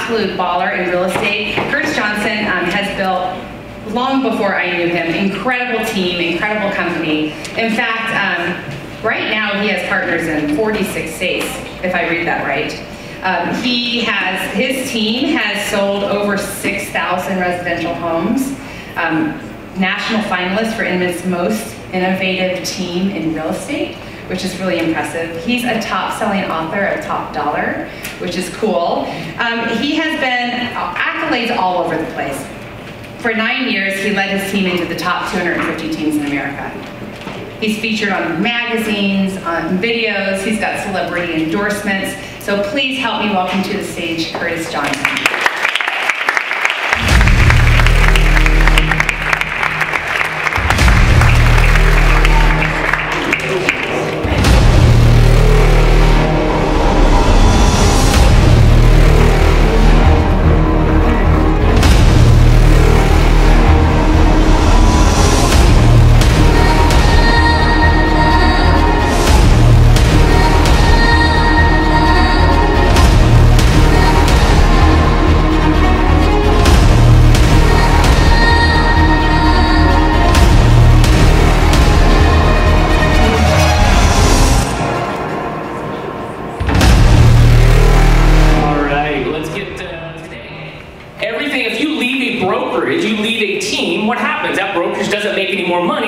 absolute baller in real estate. Curtis Johnson has built, long before I knew him, incredible team, incredible company. In fact, right now he has partners in 46 states, if I read that right. His team has sold over 6,000 residential homes, national finalist for Inman's most innovative team in real estate, which is really impressive. He's a top-selling author of Top Dollar, which is cool. He has been accolades all over the place. For 9 years, he led his team into the top 250 teams in America. He's featured on magazines, on videos, he's got celebrity endorsements. So please help me welcome to the stage Curtis Johnson.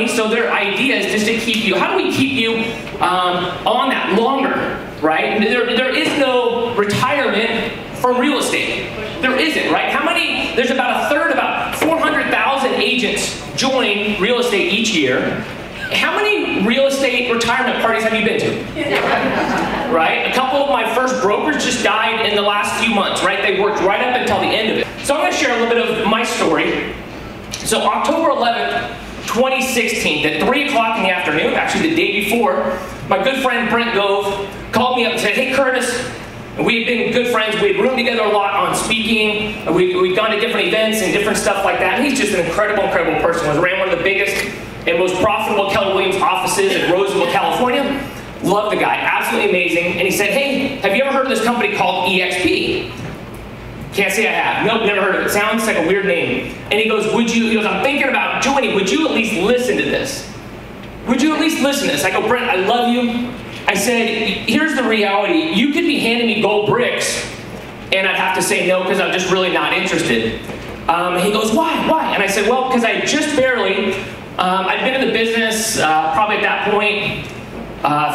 So their idea is just to keep you, how do we keep you on that longer, right? There is no retirement from real estate. There isn't, right? How many, there's about a third, about 400,000 agents join real estate each year. How many real estate retirement parties have you been to? Right? A couple of my first brokers just died in the last few months, right? They worked right up until the end of it. So I'm going to share a little bit of my story. So October 11th, 2016, at 3 o'clock in the afternoon, actually the day before, my good friend Brent Gove called me up and said, hey Curtis, we had been good friends, we had roomed together a lot on speaking, we'd gone to different events and different stuff like that, and he's just an incredible, incredible person. He ran one of the biggest and most profitable Keller Williams offices in Roseville, California. Love the guy, absolutely amazing. And he said, hey, have you ever heard of this company called EXP? Can't say I have. Nope, never heard of it. Sounds like a weird name. And he goes, I'm thinking about joining. Would you at least listen to this? Would you at least listen to this? I go, Brent, I love you. I said, here's the reality. You could be handing me gold bricks, and I'd have to say no because I'm just really not interested. He goes, why? And I said, well, because I just barely, I'd been in the business probably at that point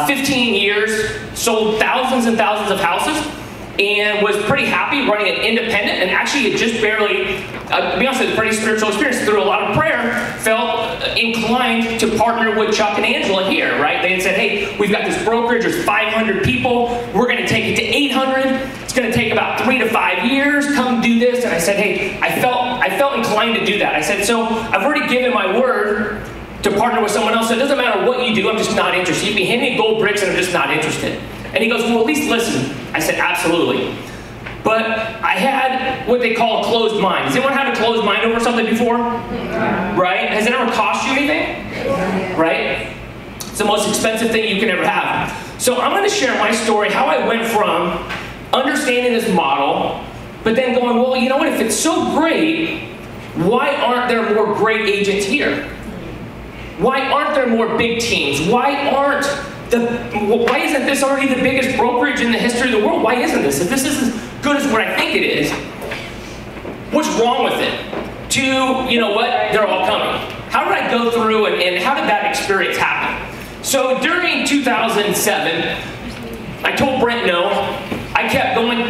15 years, sold thousands and thousands of houses, and was pretty happy running an independent, and actually had just barely, to be honest, with a pretty spiritual experience, through a lot of prayer, felt inclined to partner with Chuck and Angela here, right? They had said, hey, we've got this brokerage, there's 500 people, we're gonna take it to 800, it's gonna take about 3 to 5 years, come do this. And I said, hey, I felt inclined to do that. I said, so I've already given my word to partner with someone else, so it doesn't matter what you do, I'm just not interested. You can hand me gold bricks and I'm just not interested. And he goes, well, at least listen. I said, absolutely. But I had what they call a closed mind. Has anyone had a closed mind over something before? Yeah. Right? Has it ever cost you anything? Yeah. Right? It's the most expensive thing you can ever have. So I'm going to share my story, how I went from understanding this model, but then going, well, you know what, if it's so great, why aren't there more great agents here? Why aren't there more big teams? Why isn't this already the biggest brokerage in the history of the world? Why isn't this? If this is as good as what I think it is, what's wrong with it? To, you know what, they're all coming. How did I go through and how did that experience happen? So during 2007, I told Brent no. I kept going,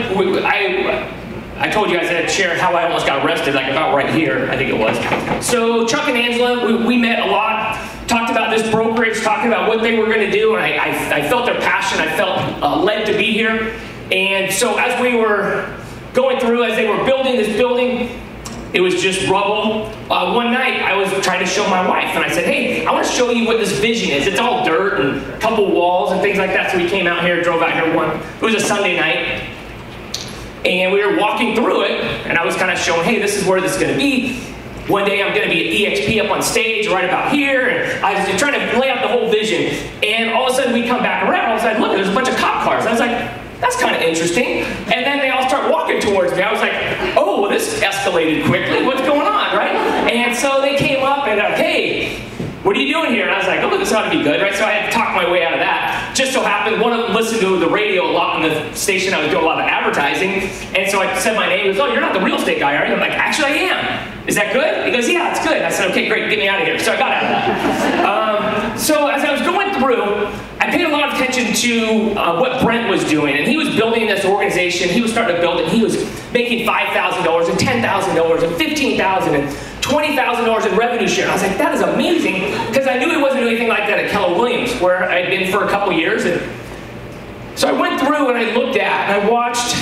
I told you guys I'd share how I almost got arrested, like about right here, I think it was. So Chuck and Angela, we met a lot, talked about this brokerage, talking about what they were going to do, and I felt their passion, I felt led to be here. And so as we were going through, as they were building this building, it was just rubble. One night I was trying to show my wife, and I said, hey, I want to show you what this vision is. It's all dirt and a couple walls and things like that. So we came out here, drove out here it was a Sunday night. And we were walking through it, and I was kind of showing, hey, this is where this is going to be. One day I'm going to be at EXP up on stage right about here, and I was trying to lay out the whole vision. And all of a sudden we come back around, all of a sudden, look, there's a bunch of cop cars. I was like, that's kind of interesting. And then they all start walking towards me. I was like, this escalated quickly. What's going on, right? And so they came up and, hey, what are you doing here? And I was like, oh, this ought to be good, right? So I had to talk my way out of that. Just so happened, one of them listened to the radio a lot in the station. I was doing a lot of advertising. And so I said my name. He goes, oh, you're not the real estate guy, are you? I'm like, actually, I am. Is that good? He goes, yeah, it's good. I said, okay, great, get me out of here. So I got out of that. So as I was going through, I paid a lot of attention to what Brent was doing. And he was building this organization. He was starting to build it. He was making $5,000 and $10,000 and $15,000 and $20,000 in revenue share. And I was like, that is amazing, because I knew he wasn't doing anything like that at Keller Williams, where I'd been for a couple years. And so I went through and I looked at and I watched.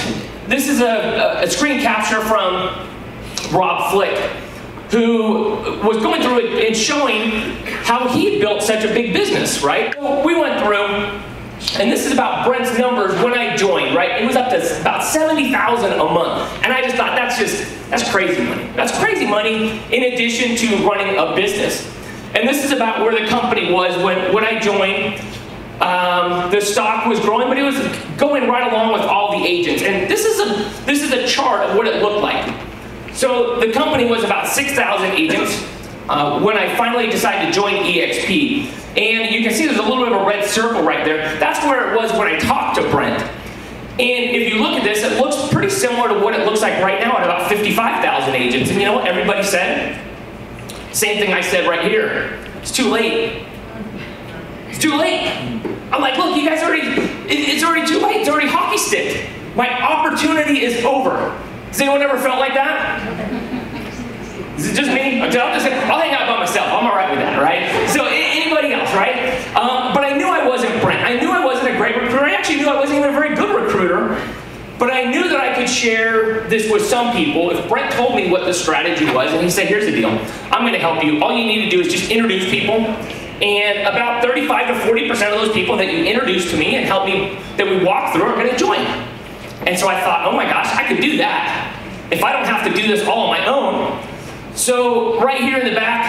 This is a screen capture from Rob Flick, who was going through it and showing how he built such a big business, right? So we went through, and this is about Brent's numbers when I joined, right? It was up to about $70,000 a month. And I just thought, that's crazy money. That's crazy money in addition to running a business. And this is about where the company was when I joined. The stock was growing, but it was going right along with all the agents. And this is a chart of what it looked like. So the company was about 6,000 agents when I finally decided to join EXP. And you can see there's a little bit of a red circle right there. That's where it was when I talked to Brent. And if you look at this, it looks pretty similar to what it looks like right now at about 55,000 agents. And you know what everybody said? Same thing I said right here. It's too late. It's too late. I'm like, look, you guys it's already too late. It's already hockey stick. My opportunity is over. Has anyone ever felt like that? Is it just me? I'll hang out by myself. I'm all right with that, right? So anybody else, right? But I knew I wasn't Brent. I knew I wasn't a great recruiter. I actually knew I wasn't even a very good recruiter. But I knew that I could share this with some people. If Brent told me what the strategy was, and he said, here's the deal. I'm going to help you. All you need to do is just introduce people. And about 35 to 40% of those people that you introduce to me and help me, that we walk through, are going to join. And so I thought, oh my gosh, I could do that if I don't have to do this all on my own. So right here in the back,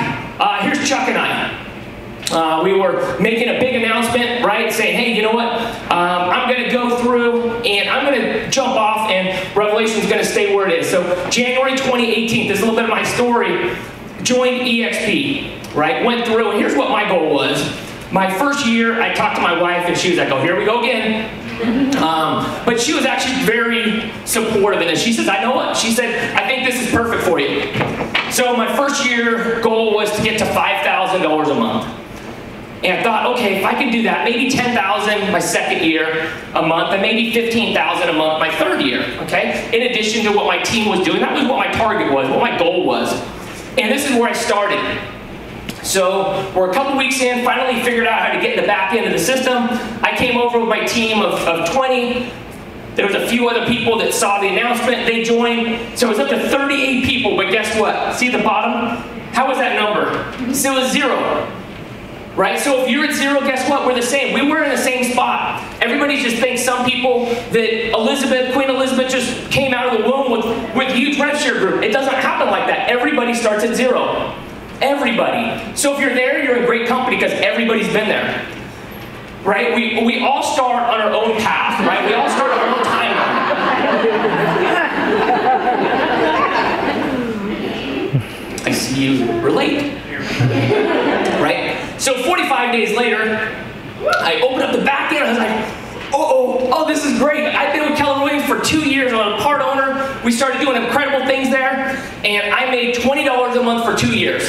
here's Chuck and I. We were making a big announcement, right, saying, hey, you know what, I'm going to go through and I'm going to jump off and Revelation's going to stay where it is. So January 2018, this is a little bit of my story, joined EXP, right, went through, and here's what my goal was. My first year, I talked to my wife and she was like, oh, here we go again. But she was actually very supportive in this. She says, I know what? She said, I think this is perfect for you. So my first year goal was to get to $5,000 a month. And I thought, okay, if I can do that, maybe $10,000 my second year a month, and maybe $15,000 a month my third year, okay? In addition to what my team was doing, that was what my target was, what my goal was. And this is where I started. So we're a couple weeks in, finally figured out how to get in the back end of the system. I came over with my team of 20. There was a few other people that saw the announcement, they joined. So it was up to 38 people, but guess what? See at the bottom? How was that number? So it was 0. Right? So if you're at 0, guess what? We're the same. We were in the same spot. Everybody just thinks some people that Queen Elizabeth just came out of the womb with a huge rev share group. It doesn't happen like that. Everybody starts at 0. Everybody. So if you're there, you're in great company because everybody's been there. Right? We all start on our own path, right? We all start on our own timeline. I see you relate. Right? So 45 days later, I opened up the back end. I was like, oh, this is great. I've been with Keller Williams for 2 years. I'm a part owner. We started doing incredible things there. And I made $20 a month for 2 years.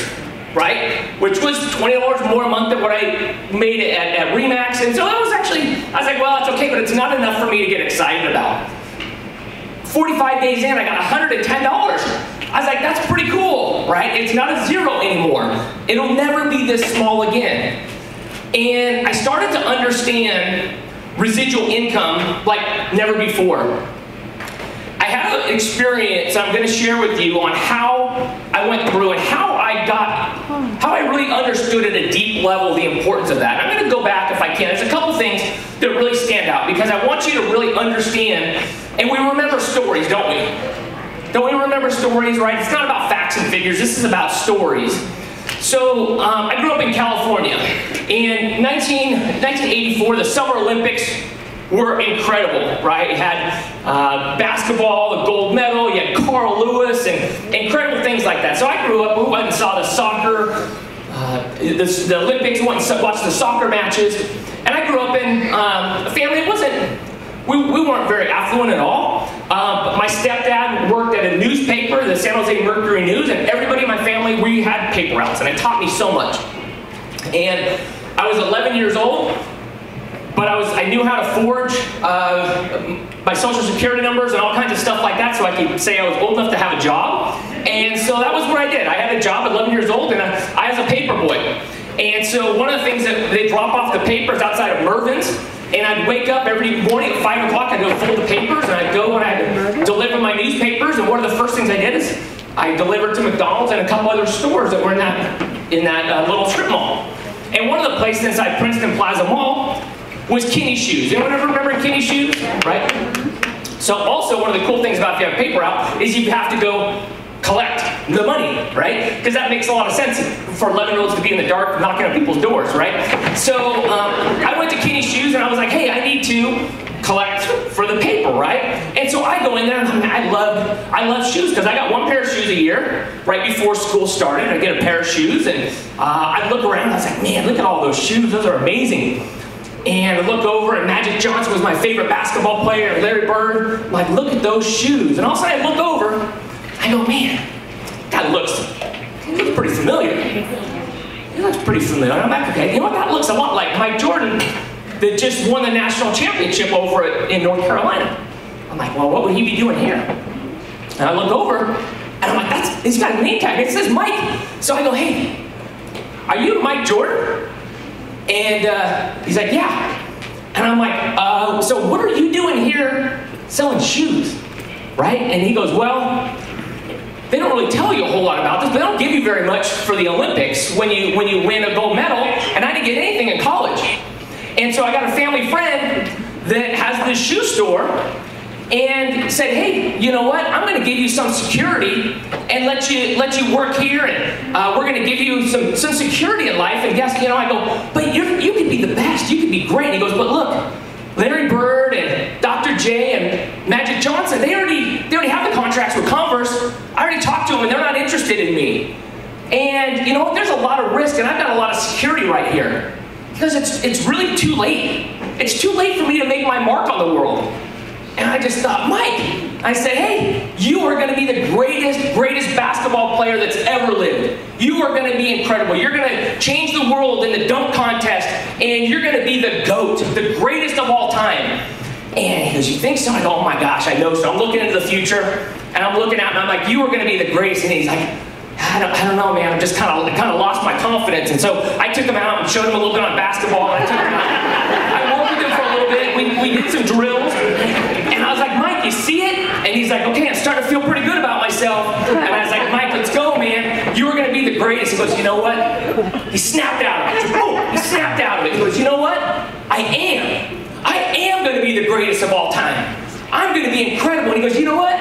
Right? Which was $20 more a month than what I made at RE/MAX. And so that was actually, I was like, well, it's okay, but it's not enough for me to get excited about. 45 days in, I got $110. I was like, that's pretty cool, right? It's not a 0 anymore. It'll never be this small again. And I started to understand residual income like never before. I had an experience I'm going to share with you on how I went through and how I really understood at a deep level the importance of that. I'm going to go back if I can. There's a couple things that really stand out because I want you to really understand, and we remember stories, don't we? Don't we remember stories, right? It's not about facts and figures. This is about stories. So I grew up in California. In 1984, the Summer Olympics were incredible, right? You had basketball, the gold medal, you had Carl Lewis sports and incredible things like that. So I grew up, we went and saw the soccer, the Olympics, went and watched the soccer matches. And I grew up in a family that wasn't, we weren't very affluent at all. But my stepdad worked at a newspaper, the San Jose Mercury News, and everybody in my family, we had paper routes, and it taught me so much. And I was 11 years old, but I knew how to forge my social security numbers and all kinds of stuff like that, so I could say I was old enough to have a job. And so that was what I did. I had a job at 11 years old, and I was a paper boy. And so one of the things that they drop off the papers outside of Mervin's, and I'd wake up every morning at 5 o'clock, I'd go fold the papers, and I'd go and I'd deliver my newspapers, and one of the first things I did is I delivered to McDonald's and a couple other stores that were in that little strip mall. And one of the places inside Princeton Plaza Mall was Kinney Shoes. Anyone ever remember Kinney Shoes? Right? So also one of the cool things about if you have a paper route is you have to go collect the money, right? Because that makes a lot of sense for 11-year-olds to be in the dark knocking on people's doors, right? So I went to Kinney Shoes and I was like, hey, I need to collect for the paper, right? And so I go in there and I love shoes because I got one pair of shoes a year right before school started. I get a pair of shoes and I look around and I was like, man, look at all those shoes. Those are amazing. And I look over and Magic Johnson was my favorite basketball player, and Larry Bird. I'm like, look at those shoes. And all of a sudden I look over, I go, man, that looks pretty familiar. It looks pretty familiar. I'm like, okay, you know what, that looks a lot like Mike Jordan that just won the national championship over in North Carolina. I'm like, well, what would he be doing here? And I look over, and I'm like, he's got a name tag. It says Mike. So I go, hey, are you Mike Jordan? And he's like, yeah. And I'm like, so what are you doing here selling shoes, right? And he goes, well, they don't really tell you a whole lot about this, but they don't give you very much for the Olympics when you win a gold medal, and I didn't get anything in college. And so I got a family friend that has this shoe store and said, hey, you know what? I'm going to give you some security and let you work here, and we're going to give you some security in life. And guess, you know, I go, but you could be the best. You could be great. And he goes, but look, Larry Bird and Dr. J and Magic Johnson, they already have the contracts with Converse. I already talked to them, and they're not interested in me. And you know what? There's a lot of risk, and I've got a lot of security right here. Because it's really too late. It's too late for me to make my mark on the world. And I just thought, Mike, I said, hey, you are going to be the greatest basketball player that's ever lived. You are going to be incredible. You're going to change the world in the dunk contest, and you're going to be the GOAT, the greatest of all time. And he goes, you think so? I go, oh my gosh, I know so. I'm looking into the future, and I'm looking out, and I'm like, you are going to be the greatest. And he's like, I don't know, man. I just kind of lost my confidence. And so I took him out and showed him a little bit on basketball. And I worked with him for a little bit. We did some drills. And I was like, Mike, you see it? And he's like, okay, I'm starting to feel pretty good about myself. And I was like, Mike, let's go, man. You are going to be the greatest. He goes, you know what? He snapped out of it. Oh, he snapped out of it. He goes, you know what? I am going to be the greatest of all time. I'm going to be incredible. And he goes, you know what?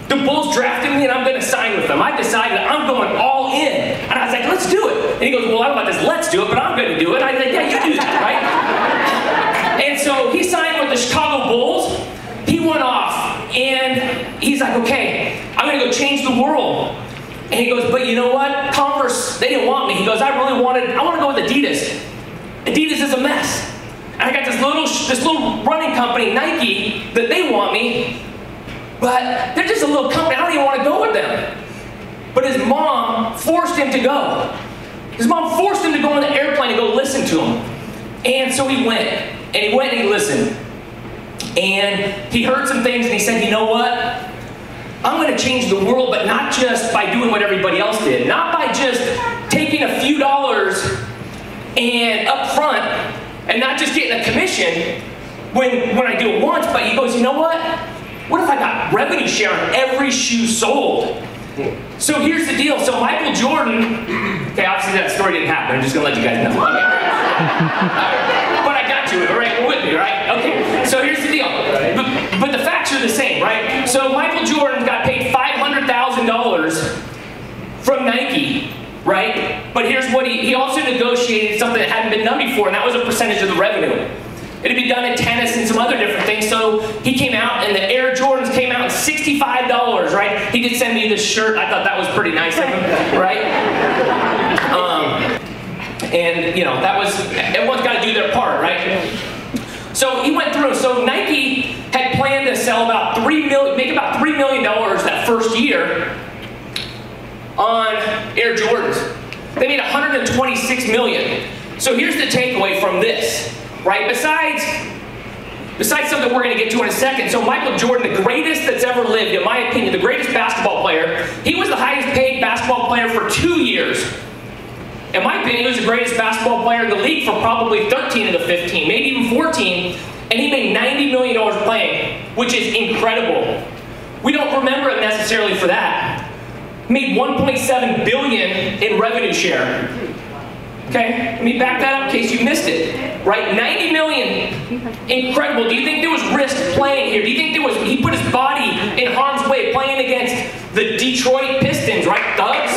The Bulls drafted me and I'm going to sign with them. I decided I'm going all in. And I was like, let's do it. And he goes, well, I don't know about this let's do it, but I'm going to do it. I was like, yeah, you do that, right? And so he signed with the Chicago Bulls. He went off and he's like, okay, I'm going to go change the world. And he goes, but you know what? Converse, they didn't want me. He goes, I want to go with Adidas. Adidas is a mess. And I got this little running company, Nike, that they want me. But they're just a little company. I don't even want to go with them. But his mom forced him to go. His mom forced him to go on the airplane and go listen to him. And so he went. And he went and he listened. And he heard some things and he said, you know what? I'm going to change the world, but not just by doing what everybody else did. Not by just taking a few dollars and up front and not just getting a commission when I do it once. But he goes, you know what? What if I got revenue share on every shoe sold? So here's the deal. So Michael Jordan, okay, obviously that story didn't happen. I'm just going to let you guys know. Okay. But I got you, all right? We're with me, right? Okay, so here's the deal. But the facts are the same, right? So Michael Jordan got paid $500,000 from Nike, right? But here's what he also negotiated something that hadn't been done before, and that was a percentage of the revenue. It'd be done in tennis and some other different things. So he came out, and the Air Jordans came out at $65, right? He did send me this shirt. I thought that was pretty nice of him, right? And you know, that was, everyone's got to do their part, right? So he went through. So Nike had planned to sell about make about $3 million that first year on Air Jordans. They made $126 million. So here's the takeaway from this, right? Besides something we're going to get to in a second. So Michael Jordan, the greatest that's ever lived, in my opinion, the greatest basketball player, he was the highest paid basketball player for 2 years. In my opinion, he was the greatest basketball player in the league for probably 13 of the 15, maybe even 14, and he made $90 million playing, which is incredible. We don't remember him necessarily for that. Made $1.7 billion in revenue share. Okay, let me back that up in case you missed it. Right, $90 million, incredible. Do you think there was risk playing here? Do you think there was, he put his body in harm's way playing against the Detroit Pistons, right, thugs?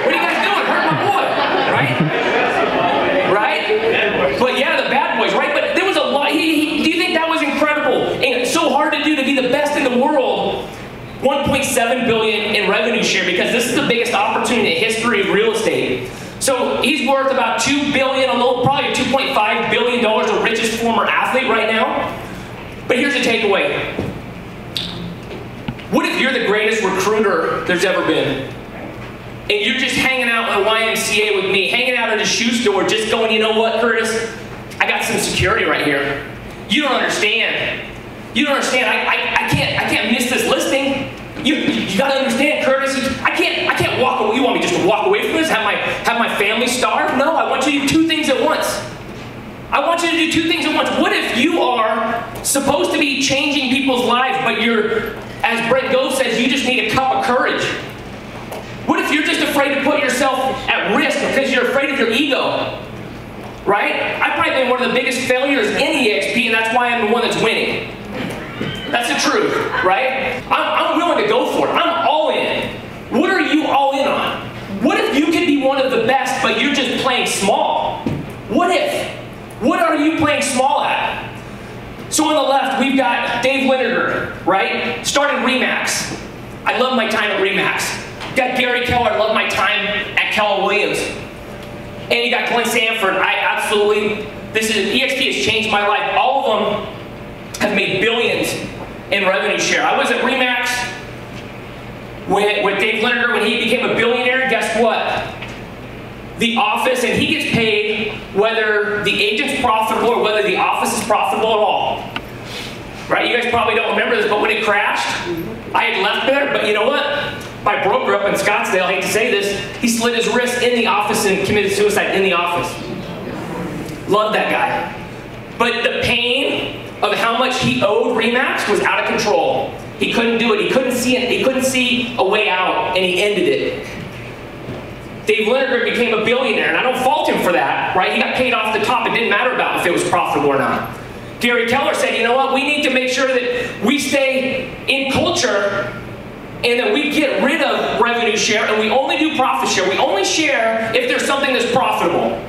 What are you guys doing? Hurt my boy, right? Right? But yeah, the bad boys, right? But there was a lot, do you think that was incredible? And it's so hard to do, to be the best in the world. $1.7 billion in revenue share, because this is the biggest opportunity in the history of real estate. So he's worth about $2 billion, probably $2.5 billion, the richest former athlete right now. But here's the takeaway. What if you're the greatest recruiter there's ever been? And you're just hanging out in the YMCA with me, hanging out at a shoe store, just going, you know what, Curtis? I got some security right here. You don't understand. You don't understand. I can't miss this listing. You gotta understand, Curtis. I can't walk away. You want me just to walk away from this? Have my family starve? No, I want you to do two things at once. I want you to do two things at once. What if you are supposed to be changing people's lives, but you're, as Brent Gove says, you just need a cup of courage? What if you're just afraid to put yourself at risk because you're afraid of your ego? Right? I've probably been one of the biggest failures in EXP, and that's why I'm the one that's winning. That's the truth, right? I'm willing to go for it. I'm all in. What are you all in on? What if you could be one of the best, but you're just playing small? What if? What are you playing small at? So on the left, we've got Dave Liniger, right? Starting RE/MAX. I love my time at RE/MAX. Got Gary Keller. I love my time at Keller Williams. And you got Glenn Sanford. EXP has changed my life. All of them have made billions in revenue share. I was at RE/MAX with Dave Liniger when he became a billionaire. Guess what? The office, and he gets paid whether the agent's profitable or whether the office is profitable at all. Right? You guys probably don't remember this, but when it crashed, I had left there, but you know what? My broker up in Scottsdale, I hate to say this, he slit his wrist in the office and committed suicide in the office. Love that guy. But the pain of how much he owed RE/MAX was out of control. He couldn't do it. He couldn't see it. He couldn't see a way out, and he ended it. Dave Liniger became a billionaire, and I don't fault him for that, right? He got paid off the top. It didn't matter about if it was profitable or not. Gary Keller said, you know what? We need to make sure that we stay in culture and that we get rid of revenue share, and we only do profit share. We only share if there's something that's profitable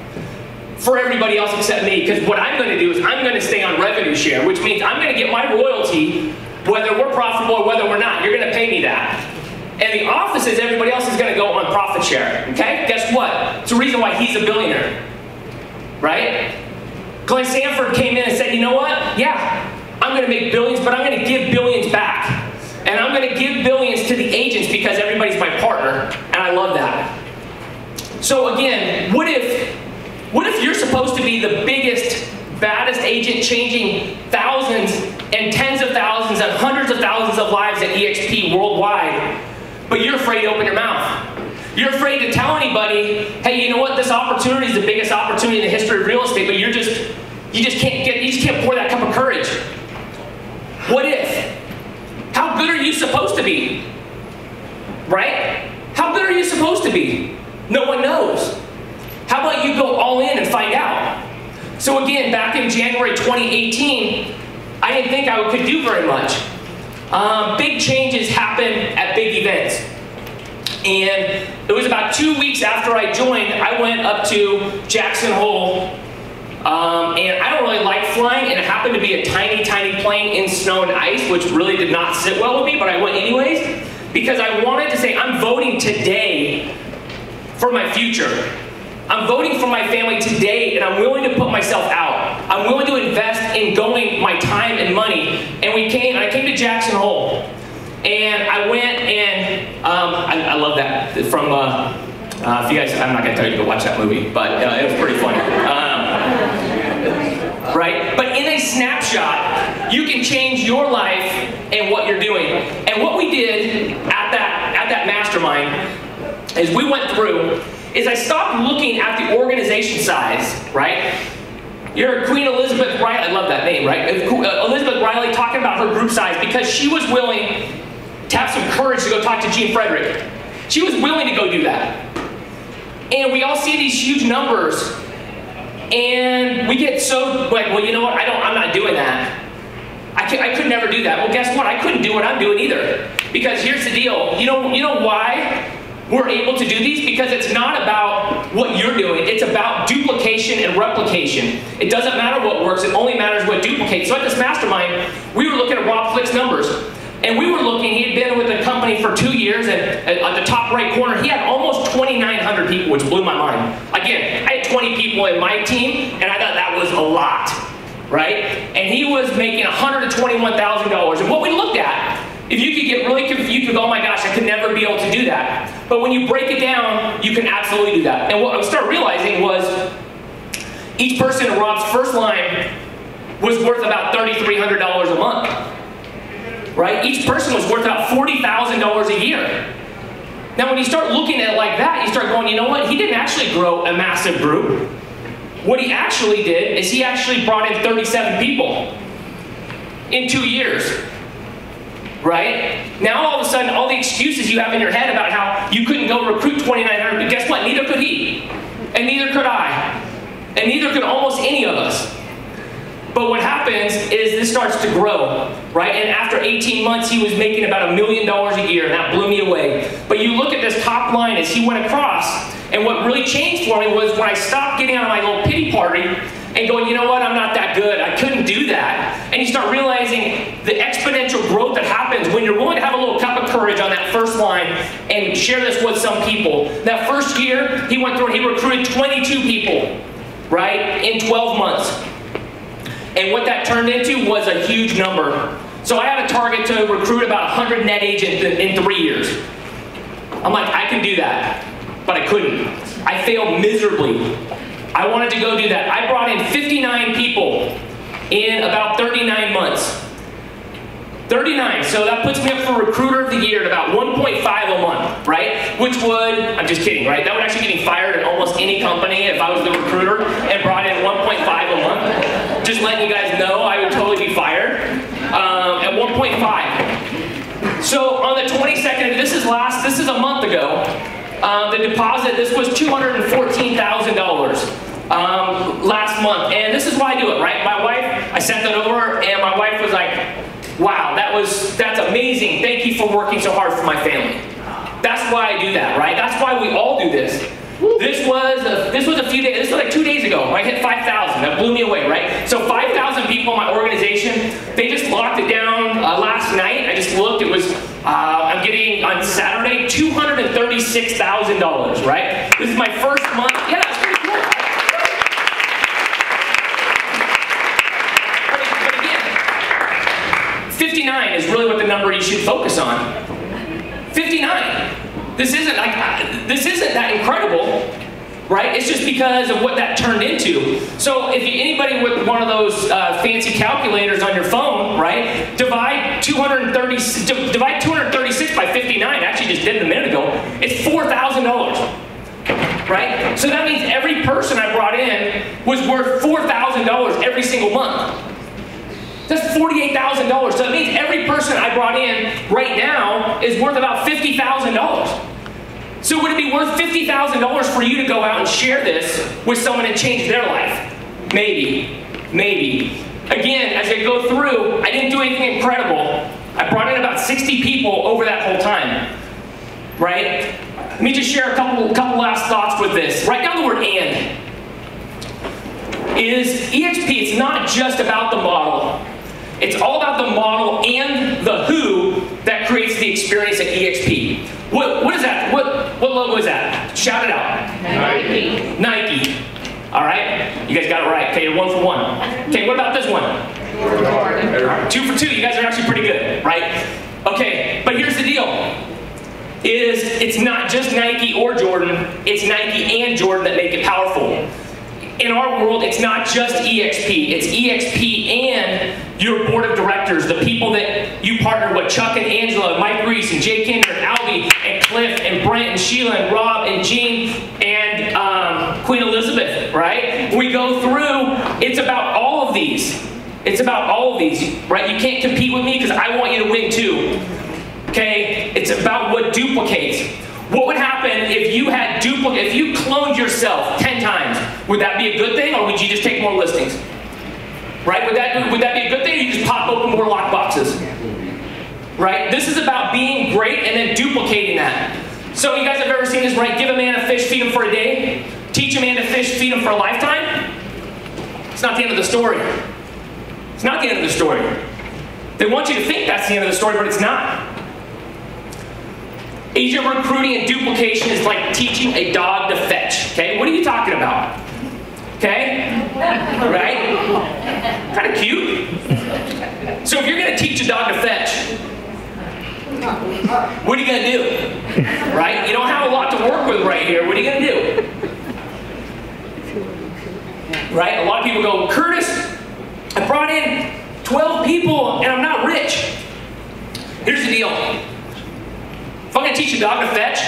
for everybody else except me, because what I'm going to do is I'm going to stay on revenue share, which means I'm going to get my royalty whether we're profitable or whether we're not. You're going to pay me that. And the offices, everybody else is going to go on profit share, okay? Guess what? It's the reason why he's a billionaire, right? Glenn Sanford came in and said, you know what? Yeah, I'm going to make billions, but I'm going to give billions back. And I'm going to give billions to the agents because everybody's my partner, and I love that. So again, what if you're supposed to be the biggest, baddest agent changing thousands and tens of thousands and hundreds of thousands of lives at EXP worldwide, but you're afraid to open your mouth? You're afraid to tell anybody, hey, you know what, this opportunity is the biggest opportunity in the history of real estate, but you just can't pour that cup of courage. What if? How good are you supposed to be? Right? How good are you supposed to be? No one knows. How about you go all in and find out? So again, back in January 2018, I didn't think I could do very much. Big changes happen at big events. And it was about 2 weeks after I joined, I went up to Jackson Hole And I don't really like flying, and it happened to be a tiny, tiny plane in snow and ice, which really did not sit well with me, but I went anyways, because I wanted to say, I'm voting today for my future. I'm voting for my family today, and I'm willing to put myself out. I'm willing to invest in going my time and money. And I came to Jackson Hole, and I went and I love that from. If you guys, I'm not gonna tell you to go watch that movie, but it was pretty funny. Right? But in a snapshot, you can change your life and what you're doing. And what we did at that mastermind is we went through. Is I stopped looking at the organization size, right? You're Queen Elizabeth Riley, I love that name, right? Elizabeth Riley talking about her group size because she was willing to have some courage to go talk to Gene Frederick. She was willing to go do that. And we all see these huge numbers, and we get so like, well, you know what? I'm not doing that. I could never do that. Well, guess what? I couldn't do what I'm doing either. Because here's the deal. You know why we're able to do these? Because it's not about what you're doing. It's about duplication and replication. It doesn't matter what works. It only matters what duplicates. So at this mastermind, we were looking at Rob Flick's numbers. And we were looking, he had been with the company for 2 years, and at the top right corner, he had almost 2,900 people, which blew my mind. Again, I had 20 people in my team, and I thought that was a lot, right? And he was making $121,000. And what we looked at, if you could get really confused, you could go, oh my gosh, I could never be able to do that. But when you break it down, you can absolutely do that. And what I started realizing was each person in Rob's first line was worth about $3,300 a month. Right? Each person was worth about $40,000 a year. Now when you start looking at it like that, you start going, you know what? He didn't actually grow a massive group. What he actually did is he actually brought in 37 people in 2 years. Right? Now all of a sudden, all the excuses you have in your head about how you couldn't go recruit 2,900, but guess what? Neither could he. And neither could I. And neither could almost any of us. But what happens is this starts to grow, right? And after 18 months, he was making about $1 million a year, and that blew me away. But you look at this top line as he went across, and what really changed for me was when I stopped getting on my little pity party and going, you know what, I'm not that good. I couldn't do that. And you start realizing the exponential growth that happens when you're willing to have a little cup of courage on that first line and share this with some people. That first year, he went through and he recruited 22 people, right, in 12 months. And what that turned into was a huge number. So I had a target to recruit about 100 net agents in 3 years. I'm like, I can do that, but I couldn't. I failed miserably. I wanted to go do that. I brought in 59 people in about 39 months. 39, so that puts me up for Recruiter of the Year at about 1.5 a month, right? Which would, I'm just kidding, right? That would actually get me fired at almost any company if I was the recruiter and brought in 1.5 a month. Just letting you guys know, I would totally be fired at 1.5. So on the 22nd, this is a month ago, the deposit, this was $214,000 last month. And this is why I do it, right? My wife, I sent that over, and my wife was like, wow, that's amazing. Thank you for working so hard for my family. That's why I do that, right? That's why we all do this. This was a few days, this was like 2 days ago. I hit 5,000, that blew me away, right? So 5,000 people in my organization, they just locked it down last night. I just looked, it was, I'm getting on Saturday, $236,000, right? This is my first month, yeah, it's pretty cool. But again, 59 is really what the number you should focus on. 59. This isn't that incredible, right? It's just because of what that turned into. So if anybody with one of those fancy calculators on your phone, right? Divide 236 by 59. I actually just did it a minute ago. It's $4,000, right? So that means every person I brought in was worth $4,000 every single month. That's $48,000. So that means every person I brought in right now is worth about $50,000. So would it be worth $50,000 for you to go out and share this with someone and change their life? Maybe. Maybe. Again, as I go through, I didn't do anything incredible. I brought in about 60 people over that whole time. Right? Let me just share a couple last thoughts with this. Write down the word "and." is EXP, it's not just about the model. It's all about the model and the who that creates the experience at EXP. What is that? What logo is that? Shout it out. Nike. Nike. All right? You guys got it right. Okay, you're 1 for 1. Okay, what about this one? Jordan. 2 for 2. You guys are actually pretty good, right? Okay, but here's the deal. It's not just Nike or Jordan. It's Nike and Jordan that make it powerful. In our world, it's not just EXP. It's EXP and your board of directors, the people that you partner with, Chuck and Angela, Mike Reese, and Jay Kinder, and Albie, and Cliff, and Brent, and Sheila, and Rob, and Gene, and Queen Elizabeth, right? We go through, it's about all of these. It's about all of these, right? You can't compete with me because I want you to win too, okay? It's about what duplicates. What would happen if you had if you cloned yourself 10 times? Would that be a good thing, or would you just take more listings? Right? Would that be a good thing, or you just pop open more lock boxes? Right? This is about being great and then duplicating that. So you guys have ever seen this, right? Give a man a fish, feed him for a day. Teach a man to fish, feed him for a lifetime. It's not the end of the story. It's not the end of the story. They want you to think that's the end of the story, but it's not. Agent recruiting and duplication is like teaching a dog to fetch. Okay, what are you talking about? Okay, right? Kind of cute. So if you're going to teach a dog to fetch, what are you going to do? Right? You don't have a lot to work with right here. What are you going to do? Right? A lot of people go, Curtis, I brought in 12 people and I'm not rich. Here's the deal. If I'm going to teach a dog to fetch,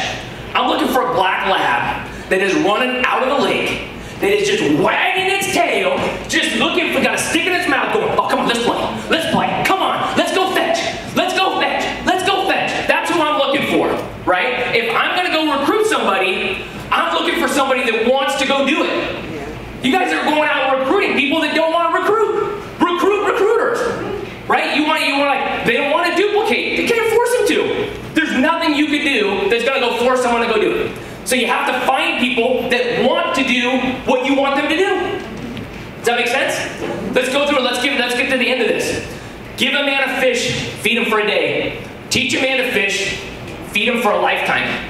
I'm looking for a black lab that is running out of the lake, that is just wagging its tail, just looking for, got a stick in its mouth going, oh, come on, let's play. Let's play. Come on, let's go fetch. Let's go fetch. Let's go fetch. That's who I'm looking for, right? If I'm going to go recruit somebody, I'm looking for somebody that wants to go do it. You guys are going out and recruiting people that don't want to recruit. Recruit recruiters, right? You want like, they don't want to duplicate. They can't force them to. There's nothing you can do that's going to go force someone to go do it. So you have to find people that want to do what you want them to do. Does that make sense? Let's go through it. Let's get to the end of this. Give a man a fish, feed him for a day. Teach a man to fish, feed him for a lifetime.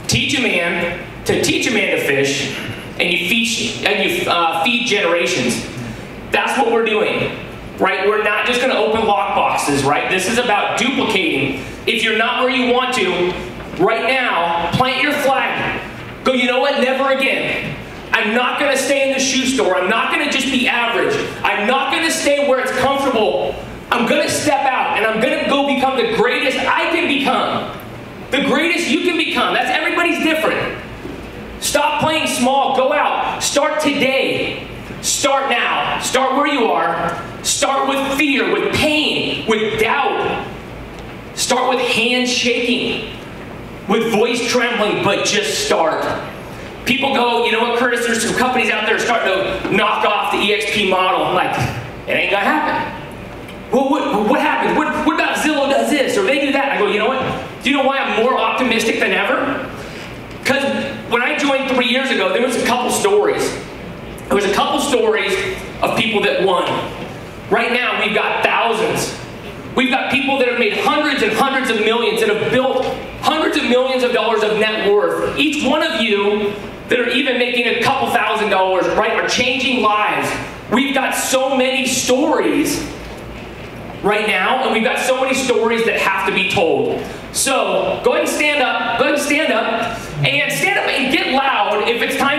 Teach a man to fish, and you feed generations. That's what we're doing. Right? We're not just going to open lock boxes, right? This is about duplicating. If you're not where you want to, right now, plant your flag. Go, you know what? Never again. I'm not going to stay in the shoe store. I'm not going to just be average. I'm not going to stay where it's comfortable. I'm going to step out, and I'm going to go become the greatest I can become. The greatest you can become. That's everybody's different. Stop playing small. Go out. Start today. Start now. Start where you are. Start with fear, with pain, with doubt. Start with hands shaking, with voice trembling, but just start. People go, you know what, Curtis, there's some companies out there starting to knock off the EXP model. I'm like, it ain't gonna happen. Well, what happens? What about Zillow does this, or they do that? I go, you know what? Do you know why I'm more optimistic than ever? Because when I joined 3 years ago, there was a couple stories. There was a couple stories of people that won. Right now, we've got thousands. We've got people that have made hundreds and hundreds of millions, that have built hundreds of millions of dollars of net worth. Each one of you that are even making a couple $1,000s, right, are changing lives. We've got so many stories right now, and we've got so many stories that have to be told. So go ahead and stand up. Go ahead and stand up and get loud if it's time